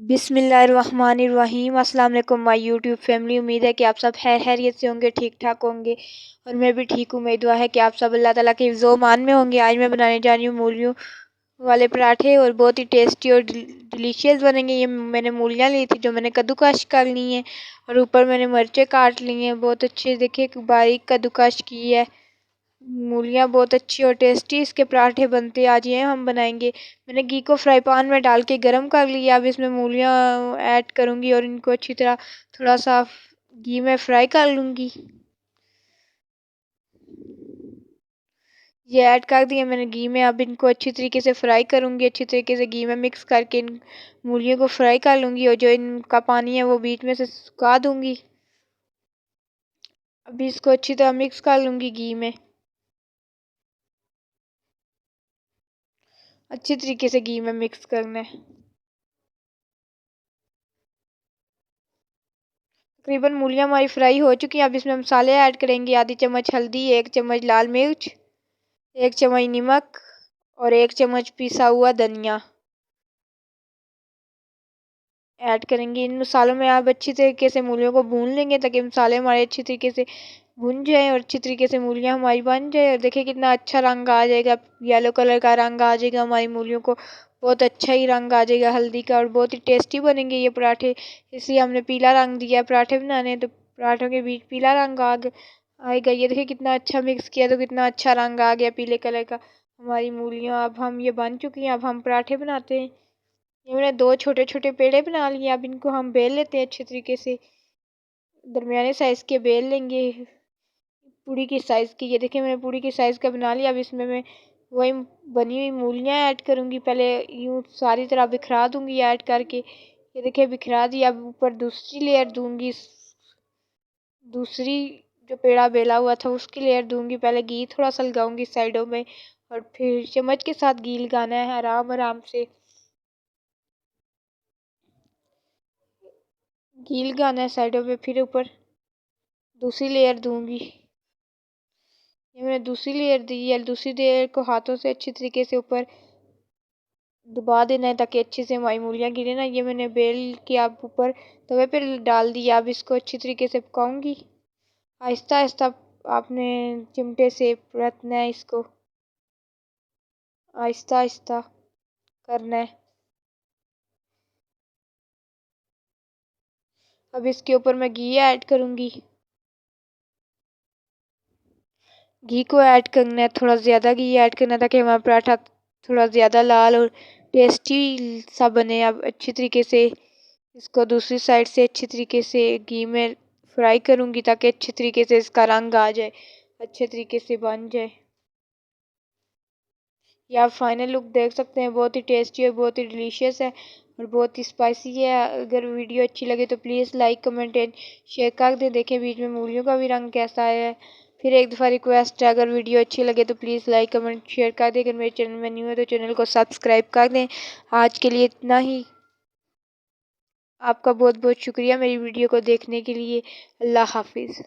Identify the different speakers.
Speaker 1: बिस्मिल्लाहिर्रहमानिर्रहीम। अस्सलाम वालेकुम माय यूट्यूब फैमिली। उम्मीद है कि आप सब खैरियत से होंगे, ठीक ठाक होंगे और मैं भी ठीक हूँ। मेरी दुआ है कि आप सब अल्लाह ताला के हिफ्ज़ मान में होंगे। आज मैं बनाने जा रही हूँ मूलियों वाले पराठे और बहुत ही टेस्टी और डिलीशियस बनेंगे। ये मैंने मूलियाँ ली थी जो मैंने कद्दूकश कर ली हैं और ऊपर मैंने मिर्चें काट ली हैं बहुत अच्छे, देखिए बारीक कद्दूकश की है। मूलियाँ बहुत अच्छी और टेस्टी इसके पराठे बनते हैं। आज ये हम बनाएंगे। मैंने घी को फ्राई पैन में डाल के गरम कर लिया। अब इसमें मूलियाँ ऐड करूँगी और इनको अच्छी तरह थोड़ा सा घी में फ्राई कर लूँगी। ये ऐड कर दिया मैंने घी में। अब इनको अच्छी तरीके से फ्राई करूँगी। अच्छी तरीके से घी में मिक्स करके इन मूलियों को फ्राई कर लूँगी और जो इनका पानी है वो बीच में से सुखा दूँगी। अभी इसको अच्छी तरह मिक्स कर लूँगी घी में। अच्छी तरीके से घी में मिक्स करना है। तकरीबन मूलियाँ हमारी फ्राई हो चुकी हैं। अब इसमें मसाले ऐड करेंगे। आधी चम्मच हल्दी, 1 चम्मच लाल मिर्च, 1 चम्मच नमक और 1 चम्मच पिसा हुआ धनिया ऐड करेंगे। इन मसालों में आप अच्छी तरीके से मूलियों को भून लेंगे ताकि मसाले हमारे अच्छी तरीके से भून जाए और अच्छी तरीके से मूलियाँ हमारी बन जाए। और देखिए कितना अच्छा रंग आ जाएगा, येलो कलर का रंग आ जाएगा हमारी मूलियों को, बहुत अच्छा ही रंग आ जाएगा हल्दी का और बहुत ही टेस्टी बनेंगे ये पराठे। इसलिए हमने पीला रंग दिया। पराठे बनाने तो पराठों के बीच पीला रंग आएगा। ये देखिए कितना अच्छा मिक्स किया तो कितना अच्छा रंग आ गया पीले कलर का हमारी मूलियाँ। अब हम ये बन चुकी हैं। अब हम पराठे बनाते हैं। ये मैंने 2 छोटे छोटे पेड़े बना लिए। अब इनको हम बेल लेते हैं अच्छे तरीके से, दरमियाने साइज़ के बेल लेंगे, पूड़ी की साइज़ की। ये देखिए मैंने पूड़ी की साइज़ का बना लिया। अब इसमें मैं वही बनी हुई मूलियाँ ऐड करूँगी। पहले यूँ सारी तरह बिखरा दूँगी ऐड करके। ये देखिए बिखरा दिया। अब ऊपर दूसरी लेयर दूँगी, दूसरी जो पेड़ा बेला हुआ था उसकी लेयर दूँगी। पहले घी थोड़ा सा लगाऊँगी साइडों में और फिर चम्मच के साथ घी लगाना है आराम आराम से। घी लगाना है साइडों पे, फिर ऊपर दूसरी लेयर दूँगी। ये मैंने दूसरी लेयर दी है। दूसरी लेयर को हाथों से अच्छी तरीके से ऊपर दबा देना है ताकि अच्छे से हमारी मूलियाँ गिरे ना। ये मैंने बेल के आप ऊपर तवे पे डाल दिया। अब इसको अच्छी तरीके से पकाऊंगी। आहिस्ता आहिस्ता आपने चिमटे से परतना है, इसको आहिस्ता आहिस्ता करना है। अब इसके ऊपर मैं घी ऐड करूँगी। घी को ऐड करना है, थोड़ा ज़्यादा घी ऐड करना है ताकि हमारा पराठा थोड़ा ज़्यादा लाल और टेस्टी सा बने। अब अच्छी तरीके से इसको दूसरी साइड से अच्छी तरीके से घी में फ्राई करूँगी ताकि अच्छे तरीके से इसका रंग आ जाए, अच्छे तरीके से बन जाए। ये आप फाइनल लुक देख सकते हैं। बहुत ही टेस्टी और बहुत ही डिलीशियस है और बहुत ही स्पाइसी है। अगर वीडियो अच्छी लगे तो please like comment and share कर दें। देखें बीच में मूलियों का भी रंग कैसा है। फिर एक दफ़ा रिक्वेस्ट है, अगर वीडियो अच्छी लगे तो प्लीज़ लाइक कमेंट शेयर कर दें। अगर मेरे चैनल में न्यू है तो चैनल को सब्सक्राइब कर दें। आज के लिए इतना ही। आपका बहुत बहुत शुक्रिया मेरी वीडियो को देखने के लिए। अल्लाह हाफिज़।